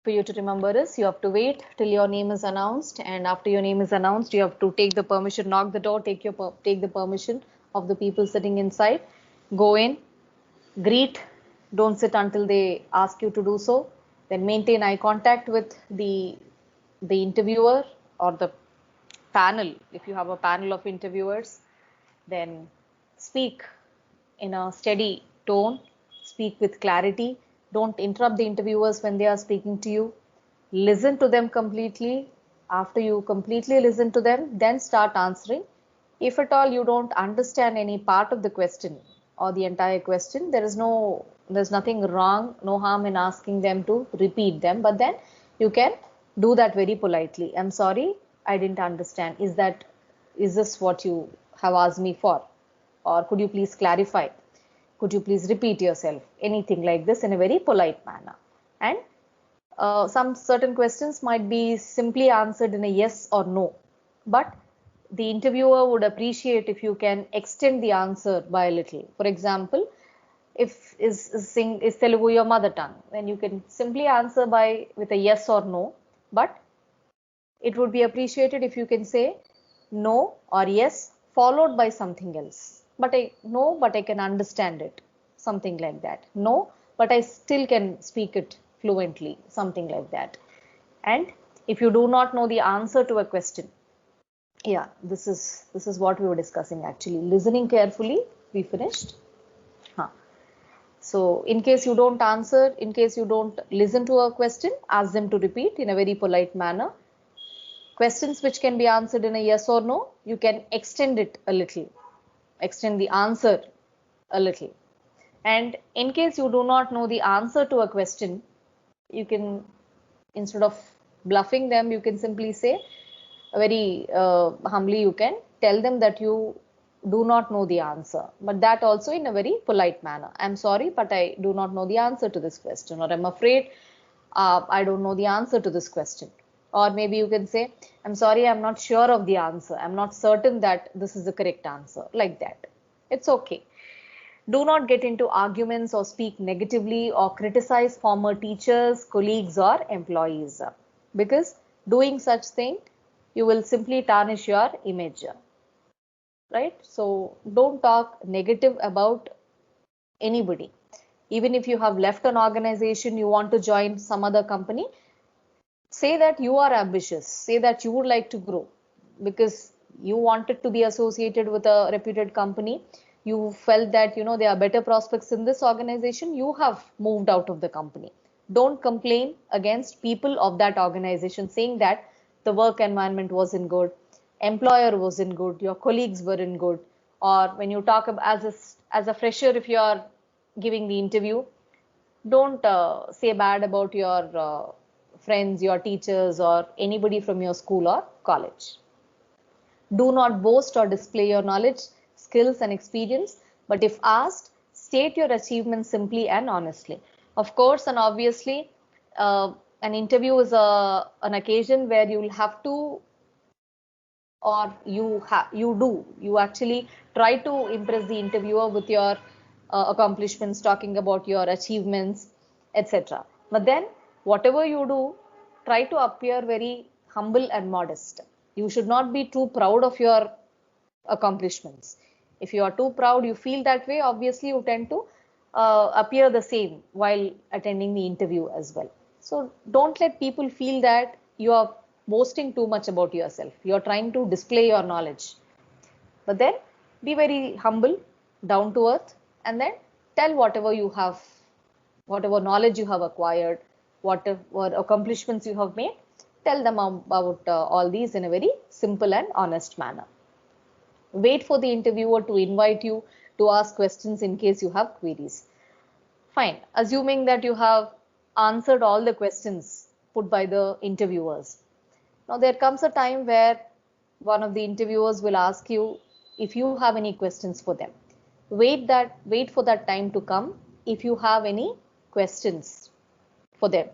for you to remember is you have to wait till your name is announced, and after your name is announced, you have to take the permission, knock the door, take the permission of the people sitting inside, go in, greet, don't sit until they ask you to do so, then maintain eye contact with the interviewer or the panel. If you have a panel of interviewers, then speak in a steady tone, speak with clarity. Don't interrupt the interviewers when they are speaking to you. Listen to them completely. After you completely listen to them, then start answering. If at all you don't understand any part of the question or the entire question, there's nothing wrong, no harm in asking them to repeat them, but then you can do that very politely. I'm sorry, I didn't understand. Is this what you have asked me for? Or could you please clarify? Could you please repeat yourself? Anything like this in a very polite manner. And some certain questions might be simply answered in a yes or no, but the interviewer would appreciate if you can extend the answer by a little. For example, if is Telugu your mother tongue, then you can simply answer by with a yes or no, but it would be appreciated if you can say no or yes followed by something else. But I no, but I can understand it. Something like that. No, but I still can speak it fluently. Something like that. And if you do not know the answer to a question, yeah, this is what we were discussing actually. Listening carefully. We finished. Huh. So in case you don't answer, in case you don't listen to a question, ask them to repeat in a very polite manner. Questions which can be answered in a yes or no, you can extend it a little, extend the answer a little. And in case you do not know the answer to a question, you can, instead of bluffing them, you can simply say, very humbly, you can tell them that you do not know the answer, but that also in a very polite manner. I'm sorry, but I do not know the answer to this question, or I'm afraid I don't know the answer to this question. Or maybe you can say, I'm sorry, I'm not sure of the answer. I'm not certain that this is the correct answer, like that. It's okay. Do not get into arguments or speak negatively or criticize former teachers, colleagues, or employees, because doing such thing, you will simply tarnish your image, right? So don't talk negative about anybody. Even if you have left an organization, you want to join some other company, say that you are ambitious, say that you would like to grow because you wanted to be associated with a reputed company. You felt that there are better prospects in this organization, you have moved out of the company. Don't complain against people of that organization saying that the work environment wasn't good, employer wasn't good, your colleagues weren't good. Or when you talk about as a fresher, if you are giving the interview, don't say bad about your friends, your teachers, or anybody from your school or college. Do not boast or display your knowledge, skills, and experience, but if asked, state your achievements simply and honestly. Of course, and obviously, an interview is an occasion where you will have to, or you actually try to impress the interviewer with your accomplishments, talking about your achievements, etc. But then whatever you do, try to appear very humble and modest. You should not be too proud of your accomplishments. If you are too proud, you feel that way, obviously you tend to appear the same while attending the interview as well. So don't let people feel that you are boasting too much about yourself. You are trying to display your knowledge. But then be very humble, down to earth, and then tell whatever you have, whatever knowledge you have acquired, whatever accomplishments you have made, tell them about all these in a very simple and honest manner. Wait for the interviewer to invite you to ask questions in case you have queries. Fine. Assuming that you have answered all the questions put by the interviewers. Now there comes a time where one of the interviewers will ask you if you have any questions for them. Wait for that time to come if you have any questions for them.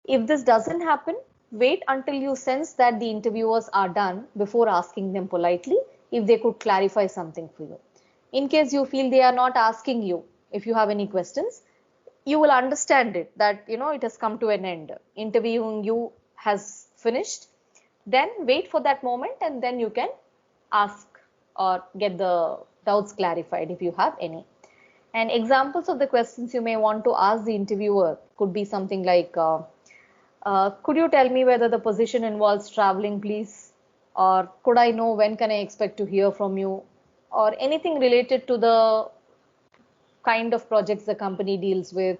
If this doesn't happen, wait until you sense that the interviewers are done before asking them politely if they could clarify something for you. In case you feel they are not asking you if you have any questions, you will understand it that it has come to an end. Interviewing you has finished. Then wait for that moment and then you can ask or get the doubts clarified if you have any. And examples of the questions you may want to ask the interviewer could be something like, could you tell me whether the position involves traveling, please? Or could I know when can I expect to hear from you? Or anything related to the kind of projects the company deals with,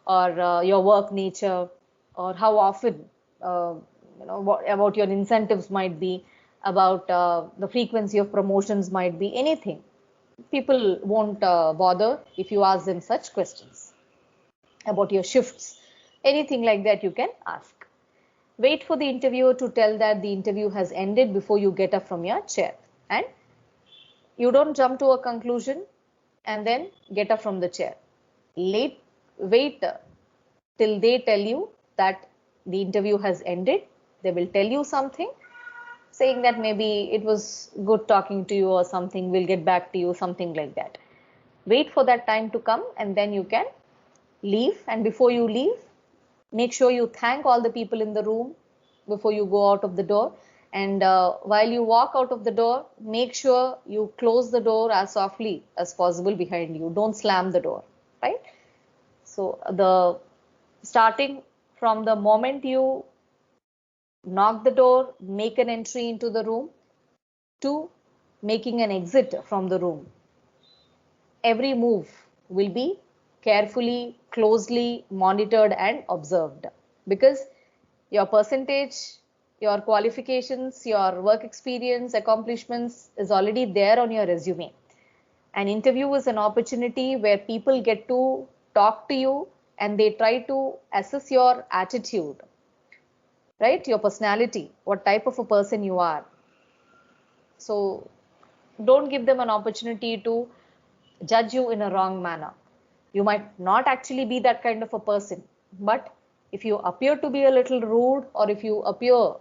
or your work nature, or how often, what about your incentives might be, about the frequency of promotions might be, anything. People won't bother if you ask them such questions about your shifts, anything like that you can ask. Wait for the interviewer to tell that the interview has ended before you get up from your chair. And you don't jump to a conclusion and then get up from the chair. Wait till they tell you that the interview has ended. They will tell you something, saying that maybe it was good talking to you or something, we'll get back to you, something like that. Wait for that time to come and then you can leave. And before you leave, make sure you thank all the people in the room before you go out of the door. And while you walk out of the door, make sure you close the door as softly as possible behind you. Don't slam the door, right? So starting from the moment you knock the door, make an entry into the room, to making an exit from the room, every move will be carefully, closely monitored and observed, because your percentage, your qualifications, your work experience, accomplishments is already there on your resume. An interview is an opportunity where people get to talk to you and they try to assess your attitude, right? Your personality, what type of a person you are. So don't give them an opportunity to judge you in a wrong manner. You might not actually be that kind of a person, but if you appear to be a little rude, or if you appear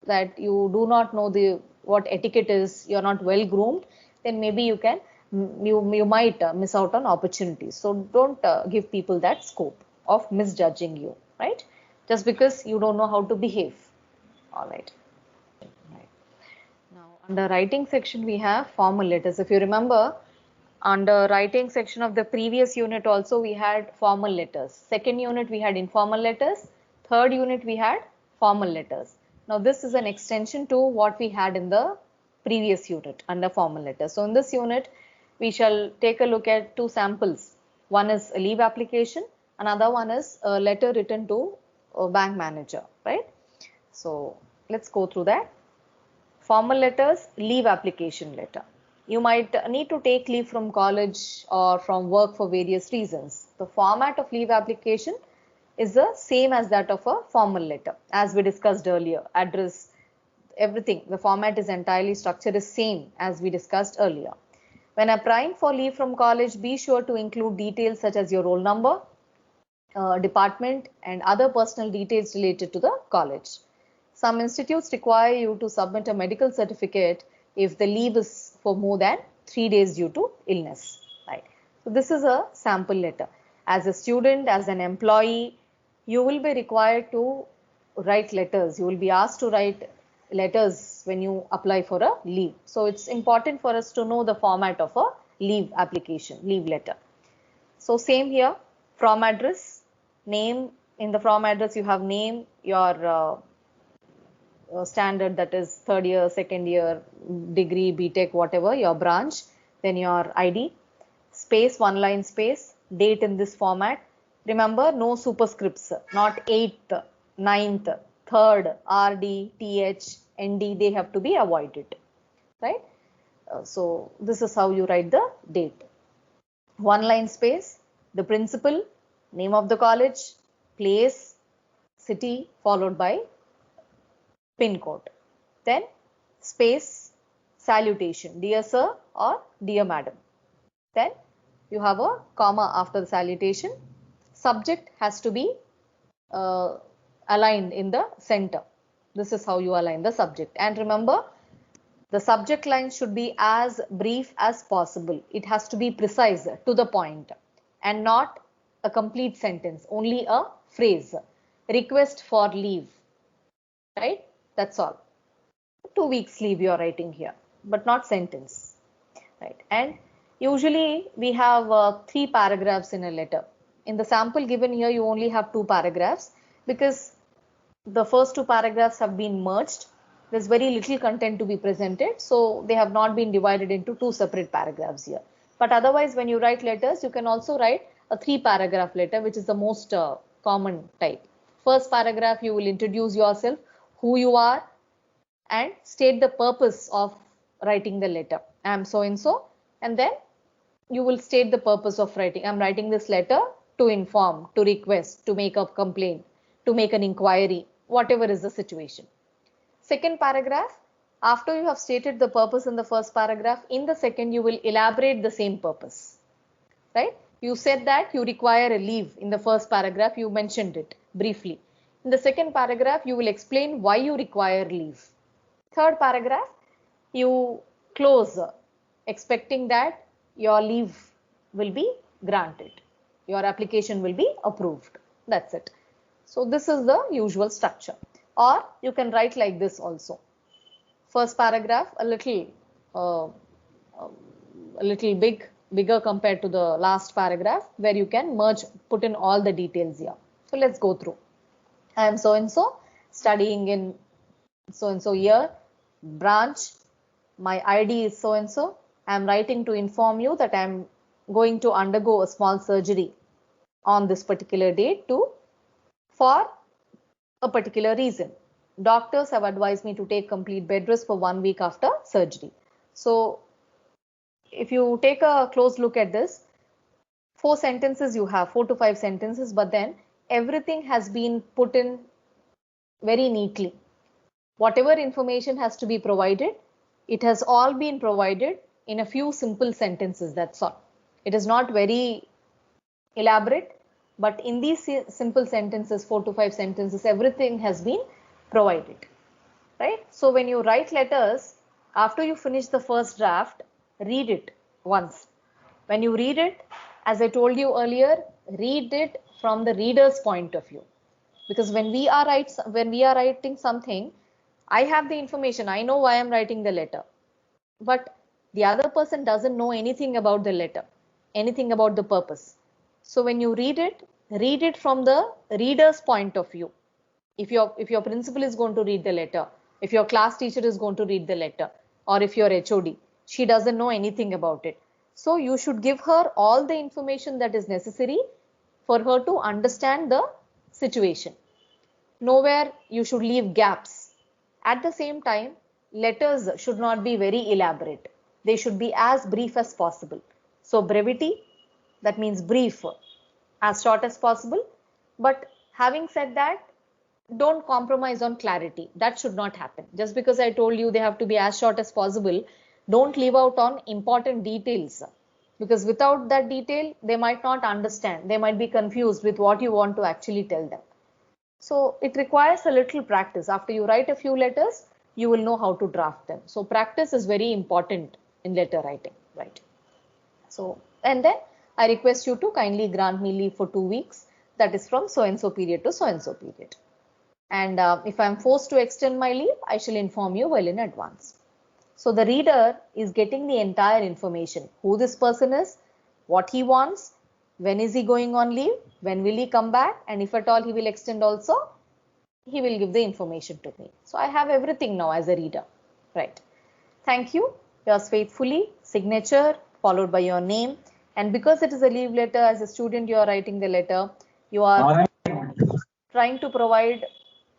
that you do not know what etiquette is, you're not well groomed, then maybe you might miss out on opportunities. So don't give people that scope of misjudging you, right? Just because you don't know how to behave. All right. Now, under writing section, we have formal letters. If you remember, under writing section of the previous unit also, we had formal letters. Second unit, we had informal letters. Third unit, we had formal letters. Now, this is an extension to what we had in the previous unit under formal letters. So, in this unit, we shall take a look at two samples. One is a leave application. Another one is a letter written to a bank manager, right? So, let's go through that. Formal letters, leave application letter. You might need to take leave from college or from work for various reasons. The format of leave application is the same as that of a formal letter, as we discussed earlier. Address, everything, the format is entirely structured is same as we discussed earlier. When applying for leave from college, be sure to include details such as your roll number, department, and other personal details related to the college. Some institutes require you to submit a medical certificate if the leave is for more than 3 days due to illness, right? So this is a sample letter. As a student, as an employee, you will be required to write letters. You will be asked to write letters when you apply for a leave. So it's important for us to know the format of a leave application, leave letter. So same here, from address, name. In the from address, you have name, your standard, that is third year, second year, degree, BTech, whatever, your branch, then your ID, space, one line space, date in this format. Remember, no superscripts, not 8th, 9th, 3rd, RD, TH, ND, they have to be avoided, right? So this is how you write the date. One line space, the principal, name of the college, place, city, followed by pin code. Then space, salutation, dear sir or dear madam. Then you have a comma after the salutation. Subject has to be aligned in the center. This is how you align the subject. And remember, the subject line should be as brief as possible. It has to be precise, to the point, and not a complete sentence, only a phrase. Request for leave, right? That's all. 2 weeks leave you are writing here, but not sentence, right? And usually we have 3 paragraphs in a letter. In the sample given here, you only have 2 paragraphs because the first 2 paragraphs have been merged. There's very little content to be presented, so they have not been divided into 2 separate paragraphs here. But otherwise, when you write letters, you can also write a 3 paragraph letter, which is the most common type. First paragraph, you will introduce yourself, who you are, and state the purpose of writing the letter. I am so and so, and then you will state the purpose of writing. I am writing this letter to inform, to request, to make a complaint, to make an inquiry, whatever is the situation. Second paragraph, after you have stated the purpose in the first paragraph, in the second you will elaborate the same purpose, right? You said that you require a leave in the first paragraph, you mentioned it briefly. In the second paragraph, you will explain why you require leave. Third paragraph, you close expecting that your leave will be granted, your application will be approved. That's it. So this is the usual structure. Or you can write like this also. First paragraph a little bigger compared to the last paragraph, where you can merge, put in all the details here. So let's go through. I am so and so, studying in so and so year, branch, my ID is so and so. I am writing to inform you that I am going to undergo a small surgery on this particular date for a particular reason. Doctors have advised me to take complete bed rest for 1 week after surgery. So if you take a close look at this, 4 sentences you have, 4 to 5 sentences, but then everything has been put in very neatly. Whatever information has to be provided, it has all been provided in a few simple sentences, that's all. It is not very elaborate, but in these simple sentences, 4 to 5 sentences, everything has been provided, right? So when you write letters, after you finish the first draft, read it once. When you read it, as I told you earlier, read it from the reader's point of view. Because when we are writing something, I have the information, I know why I'm writing the letter. But the other person doesn't know anything about the letter, anything about the purpose. So when you read it from the reader's point of view. If your principal is going to read the letter, if your class teacher is going to read the letter, or if your HOD, she doesn't know anything about it. So you should give her all the information that is necessary for her to understand the situation. Nowhere you should leave gaps. At the same time, letters should not be very elaborate. They should be as brief as possible. So brevity, that means brief, as short as possible. But having said that, don't compromise on clarity. That should not happen. Just because I told you they have to be as short as possible, don't leave out on important details. Because without that detail, they might not understand. They might be confused with what you want to actually tell them. So it requires a little practice. After you write a few letters, you will know how to draft them. So practice is very important in letter writing, right? So, and then I request you to kindly grant me leave for 2 weeks. That is from so and so period to so and so period. And if I am forced to extend my leave, I shall inform you well in advance. So the reader is getting the entire information, who this person is, what he wants, when is he going on leave, when will he come back, and if at all he will extend also, he will give the information to me. So I have everything now as a reader, right? Thank you. Yours faithfully, signature followed by your name. And because it is a leave letter, as a student you are writing the letter, you are trying to provide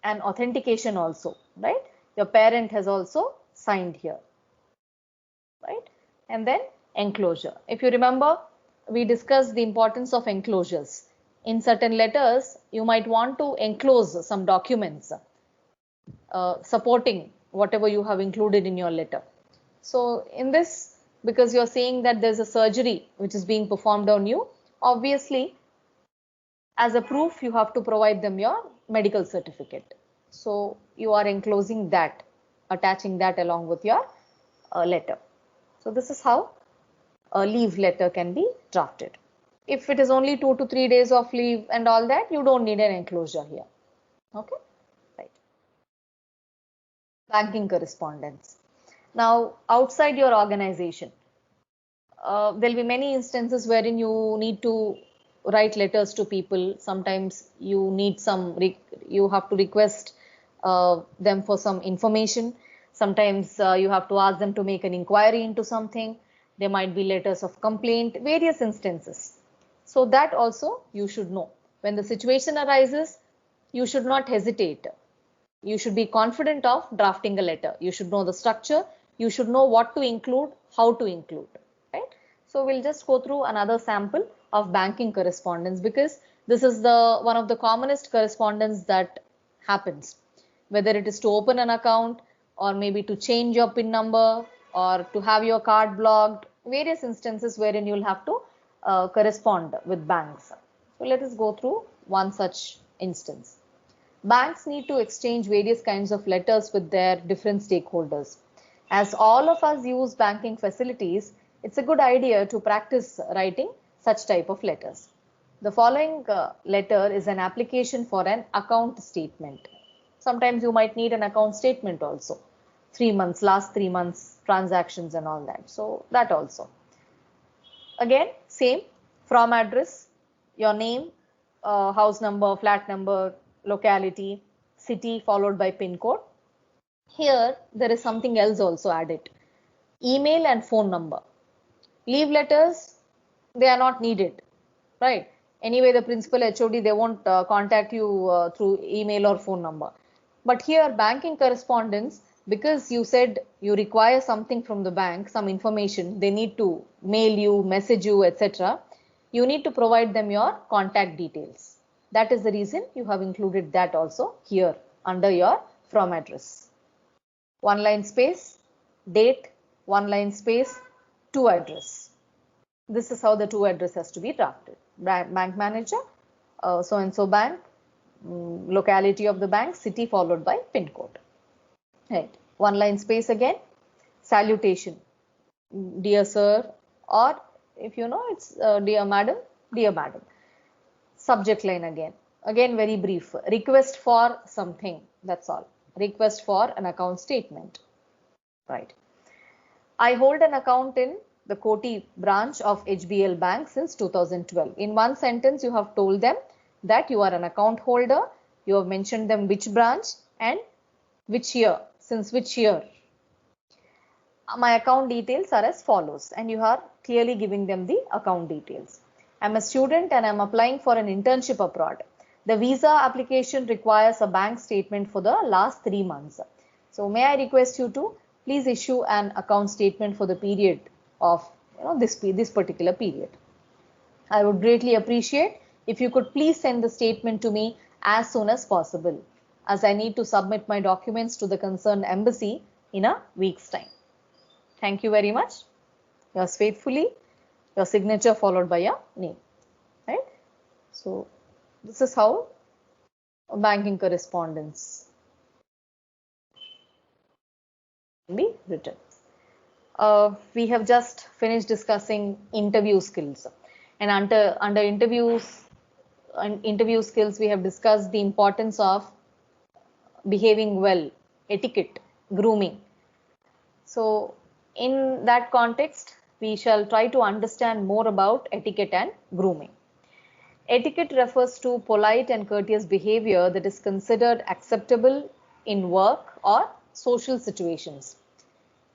an authentication also, right? Your parent has also signed here, right? And then enclosure. If you remember, we discussed the importance of enclosures. In certain letters, you might want to enclose some documents supporting whatever you have included in your letter. So in this, because you're saying that there's a surgery which is being performed on you, obviously, as a proof, you have to provide them your medical certificate. So you are enclosing that, attaching that along with your letter. So this is how a leave letter can be drafted. If it is only 2 to 3 days of leave and all that, you don't need an enclosure here. Okay, right. Banking correspondence. Now, outside your organization, there'll be many instances wherein you need to write letters to people. Sometimes you need you have to request them for some information. Sometimes you have to ask them to make an inquiry into something. There might be letters of complaint, various instances. So that also you should know. When the situation arises, you should not hesitate. You should be confident of drafting a letter. You should know the structure. You should know what to include, how to include, right? So we'll just go through another sample of banking correspondence, because this is the one of the commonest correspondence that happens, whether it is to open an account or maybe to change your PIN number or to have your card blocked, various instances wherein you'll have to correspond with banks. So let us go through one such instance. Banks need to exchange various kinds of letters with their different stakeholders. As all of us use banking facilities, it's a good idea to practice writing such type of letters. The following letter is an application for an account statement. Sometimes you might need an account statement also. 3 months, last 3 months transactions and all that. So that also. Again, same, from address, your name, house number, flat number, locality, city followed by PIN code. Here there is something else also added. Email and phone number. Leave letters, they are not needed, right? Anyway, the principal HOD, they won't contact you through email or phone number. But here banking correspondence, because you said you require something from the bank, some information, they need to mail you, message you, etc. You need to provide them your contact details. That is the reason you have included that also here under your from address. One line space, date, one line space, to address. This is how the to address has to be drafted. Bank manager, so and so bank, locality of the bank, city followed by PIN code. Right. One line space again, salutation, dear sir, or if you know it's dear madam, dear madam. Subject line again very brief, request for something, that's all, request for an account statement, right? I hold an account in the Koti branch of HBL Bank since 2012. In one sentence you have told them that you are an account holder, you have mentioned them which branch and which year, since which year. My account details are as follows, and you are clearly giving them the account details. I'm a student and I'm applying for an internship abroad. The visa application requires a bank statement for the last 3 months. So may I request you to please issue an account statement for the period of this particular period. I would greatly appreciate if you could please send the statement to me as soon as possible, as I need to submit my documents to the concerned embassy in a week's time. Thank you very much. Yours faithfully, your signature followed by your name, right? So this is how banking correspondence can be written. We have just finished discussing interview skills, and under interview skills we have discussed the importance of behaving well, etiquette, grooming. So in that context, we shall try to understand more about etiquette and grooming. Etiquette refers to polite and courteous behavior that is considered acceptable in work or social situations.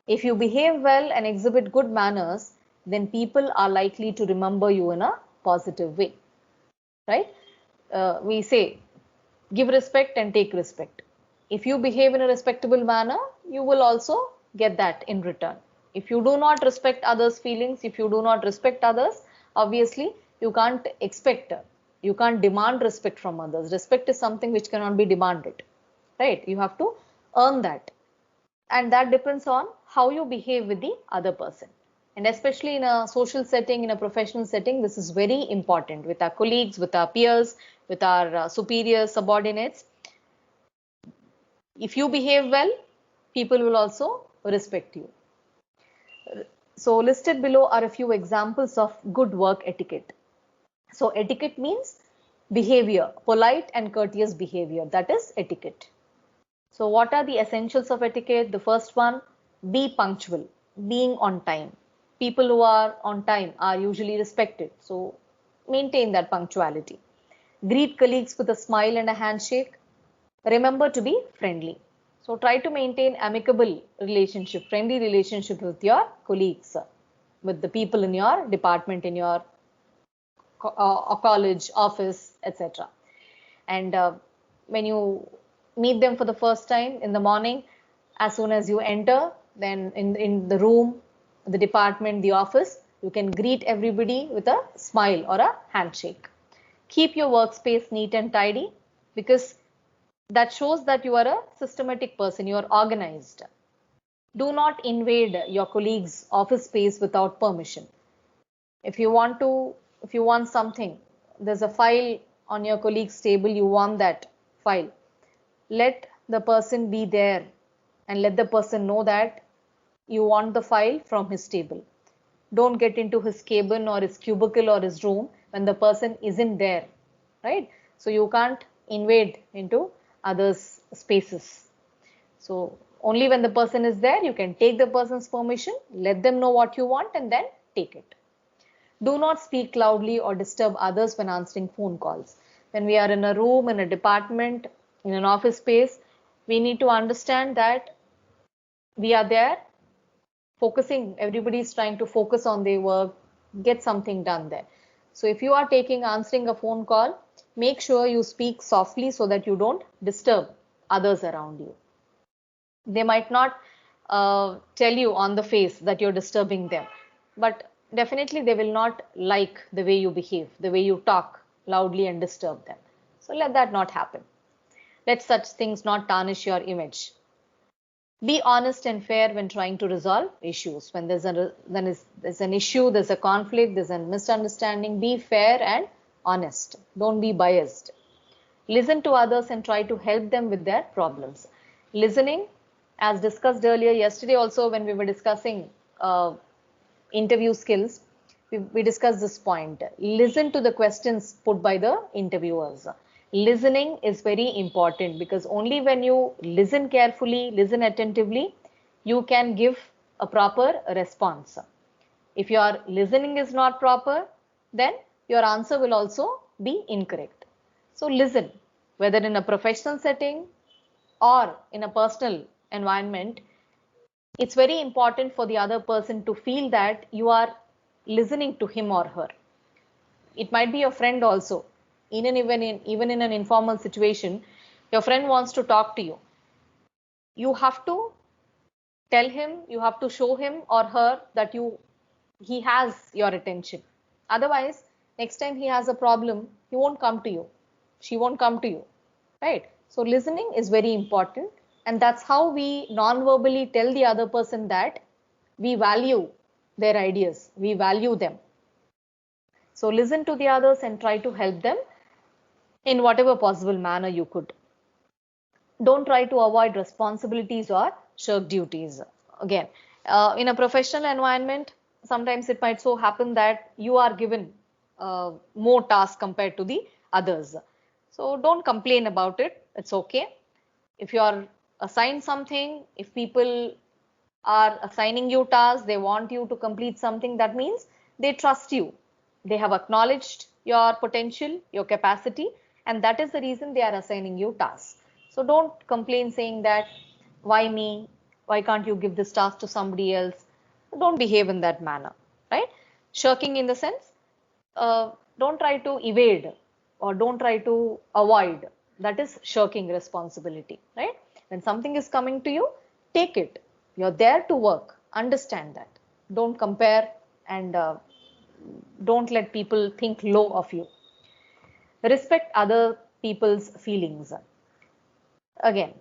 If you behave well and exhibit good manners, then people are likely to remember you in a positive way, right? We say, give respect and take respect. If you behave in a respectable manner, you will also get that in return. If you do not respect others' feelings, if you do not respect others, obviously you can't demand respect from others. Respect is something which cannot be demanded, right? You have to earn that. And that depends on how you behave with the other person. And especially in a social setting, in a professional setting, this is very important with our colleagues, with our peers, with our superiors, subordinates. If you behave well, people will also respect you. So listed below are a few examples of good work etiquette. So etiquette means behavior, polite and courteous behavior. That is etiquette. So what are the essentials of etiquette? The first one, be punctual, being on time. People who are on time are usually respected. So maintain that punctuality. Greet colleagues with a smile and a handshake. Remember to be friendly. So try to maintain amicable relationship, friendly relationship with your colleagues, with the people in your department, in your college, office, etc. And when you meet them for the first time in the morning, as soon as you enter, then in the room, the department, the office, you can greet everybody with a smile or a handshake. Keep your workspace neat and tidy, because that shows that you are a systematic person, you are organized. Do not invade your colleague's office space without permission. If you want to, if you want something, there's a file on your colleague's table, you want that file. Let the person be there and let the person know that you want the file from his table. Don't get into his cabin or his cubicle or his room when the person isn't there, right? So you can't invade into others' spaces. So only when the person is there, you can take the person's permission, let them know what you want, and then take it. Do not speak loudly or disturb others when answering phone calls. When we are in a room, in a department, in an office space, we need to understand that we are there focusing, everybody is trying to focus on their work, get something done there. So if you are answering a phone call, make sure you speak softly so that you don't disturb others around you. They might not tell you on the face that you're disturbing them, but definitely they will not like the way you behave, the way you talk loudly and disturb them. So let that not happen. Let such things not tarnish your image. Be honest and fair when trying to resolve issues. When there's an issue, there's a conflict, there's a misunderstanding, be fair and honest. Don't be biased. Listen to others and try to help them with their problems. Listening, as discussed earlier yesterday also when we were discussing interview skills, we discussed this point. Listen to the questions put by the interviewers. Listening is very important, because only when you listen carefully, listen attentively, you can give a proper response. If your listening is not proper, then your answer will also be incorrect. So listen, whether in a professional setting or in a personal environment, it's very important for the other person to feel that you are listening to him or her. It might be your friend also. Even in an informal situation, your friend wants to talk to you. You have to tell him, you have to show him or her that he has your attention. Otherwise, next time he has a problem, he won't come to you. She won't come to you. Right? So listening is very important, and that's how we non-verbally tell the other person that we value their ideas, we value them. So listen to the others and try to help them in whatever possible manner you could. Don't try to avoid responsibilities or shirk duties. Again, in a professional environment, sometimes it might so happen that you are given more tasks compared to the others. So don't complain about it. It's okay. If you are assigned something, if people are assigning you tasks, they want you to complete something, that means they trust you. They have acknowledged your potential, your capacity, and that is the reason they are assigning you tasks. So don't complain saying that, why me? Why can't you give this task to somebody else? Don't behave in that manner, right? Shirking in the sense, don't try to evade or don't try to avoid. That is shirking responsibility, right? When something is coming to you, take it. You're there to work. Understand that. Don't compare and don't let people think low of you. Respect other people's feelings. Again,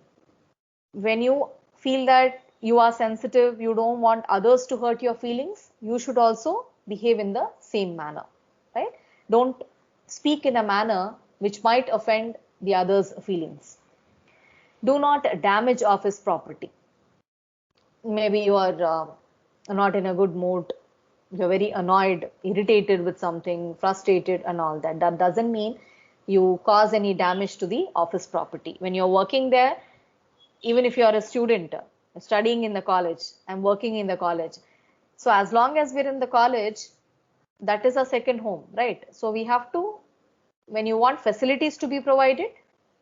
when you feel that you are sensitive, you don't want others to hurt your feelings, you should also behave in the same manner, right? Don't speak in a manner which might offend the other's feelings. Do not damage office property. Maybe you are not in a good mood, you're very annoyed, irritated with something, frustrated and all that. That doesn't mean you cause any damage to the office property. When you're working there, even if you're a student studying in the college, I'm working in the college. So as long as we're in the college, that is our second home, right? So we have to, when you want facilities to be provided,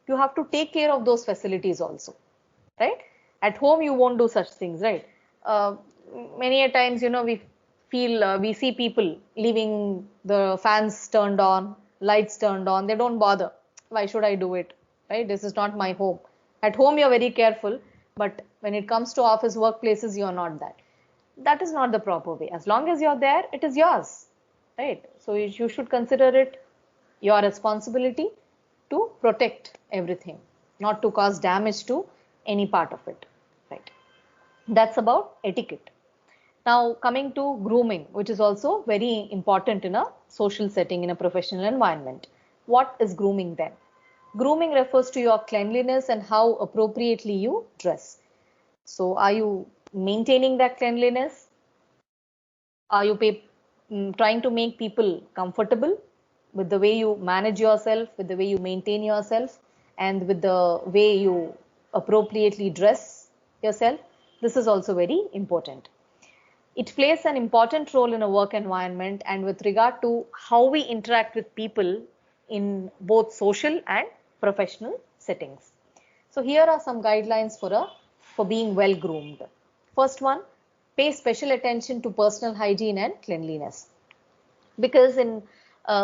you have to take care of those facilities also, right? At home, you won't do such things, right? Uh, Many a times, we feel, we see people leaving the fans turned on, lights turned on. They don't bother. Why should I do it? Right? This is not my home. At home, you're very careful, but when it comes to office workplaces, you're not that. That is not the proper way. As long as you're there, it is yours, right? So you should consider it your responsibility to protect everything, not to cause damage to any part of it, right? That's about etiquette. Now, coming to grooming, which is also very important in a social setting, in a professional environment. What is grooming then? Grooming refers to your cleanliness and how appropriately you dress. So, are you maintaining that cleanliness? Are you trying to make people comfortable with the way you manage yourself, with the way you maintain yourself, and with the way you appropriately dress yourself? This is also very important. It plays an important role in a work environment and with regard to how we interact with people in both social and professional settings. So here are some guidelines for being well groomed. First one, pay special attention to personal hygiene and cleanliness. Because in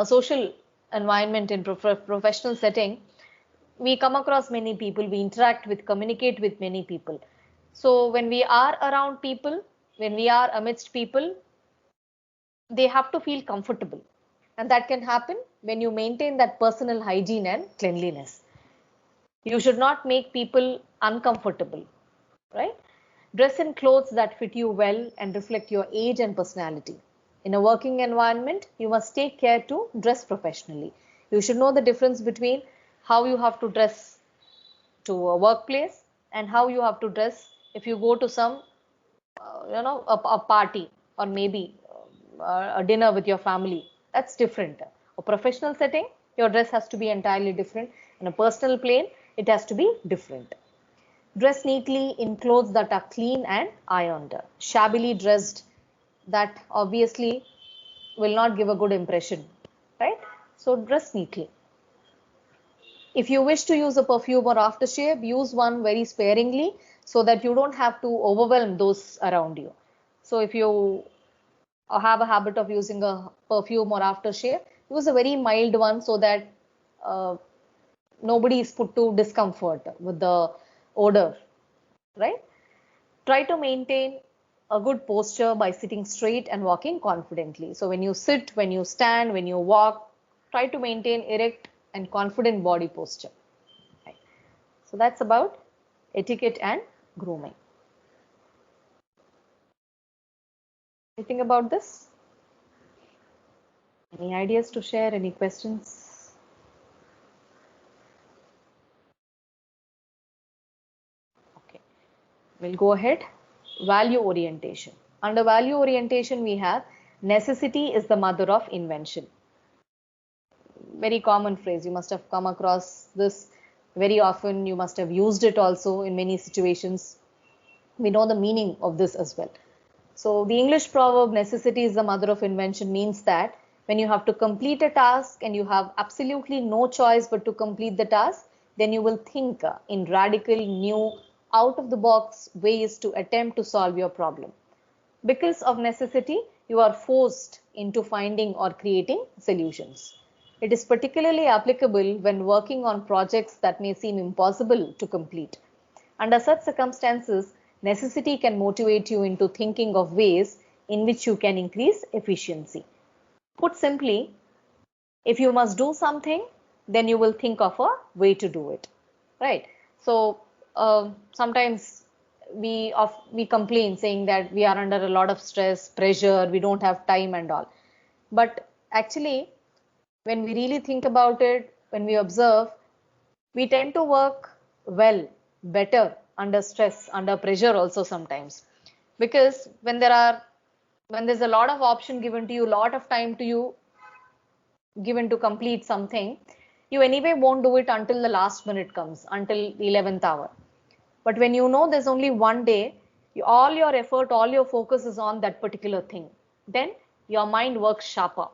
social environment, in professional setting, we come across many people, we interact with, communicate with many people. So when we are around people, when we are amidst people, they have to feel comfortable. And that can happen when you maintain that personal hygiene and cleanliness. You should not make people uncomfortable, right? Dress in clothes that fit you well and reflect your age and personality. In a working environment, you must take care to dress professionally. You should know the difference between how you have to dress to a workplace and how you have to dress if you go to some, a party or maybe a dinner with your family. That's different. A professional setting, your dress has to be entirely different. In a personal plane, it has to be different. Dress neatly in clothes that are clean and ironed. Shabbily dressed, that obviously will not give a good impression, right? So dress neatly. If you wish to use a perfume or aftershave, use one very sparingly so that you don't have to overwhelm those around you. So if you have a habit of using a perfume or aftershave, use a very mild one so that uh, nobody is put to discomfort with the odor, right? Try to maintain a good posture by sitting straight and walking confidently. So when you sit, when you stand, when you walk, try to maintain erect and confident body posture. Right. So that's about etiquette and grooming. Anything about this? Any ideas to share? Any questions? Okay, we'll go ahead. Value orientation. Under value orientation, we have necessity is the mother of invention. Very common phrase. You must have come across this very often. You must have used it also in many situations. We know the meaning of this as well. So the English proverb necessity is the mother of invention means that when you have to complete a task and you have absolutely no choice but to complete the task, then you will think in radical, new, out of the box ways to attempt to solve your problem. Because of necessity, you are forced into finding or creating solutions. It is particularly applicable when working on projects that may seem impossible to complete. Under such circumstances, necessity can motivate you into thinking of ways in which you can increase efficiency. Put simply, if you must do something, then you will think of a way to do it, right? So sometimes we complain saying that we are under a lot of stress, pressure, we don't have time and all. But actually, when we really think about it, when we observe, we tend to work well, better under stress, under pressure also sometimes. Because when there are When there's a lot of option given to you, lot of time to you given to complete something, you anyway won't do it until the last minute comes, until the 11th hour. But when you know there's only one day, all your effort, all your focus is on that particular thing, then your mind works sharper.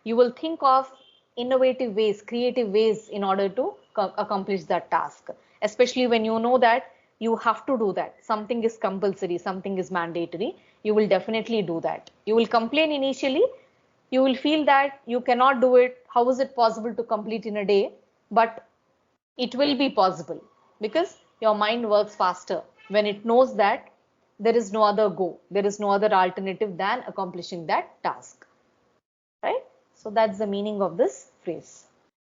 You will think of innovative ways, creative ways in order to accomplish that task. Especially when you know that you have to do that. Something is compulsory, something is mandatory. You will definitely do that. You will complain initially. You will feel that you cannot do it. How is it possible to complete in a day? But it will be possible because your mind works faster when it knows that there is no other go, there is no other alternative than accomplishing that task, right? So that's the meaning of this phrase.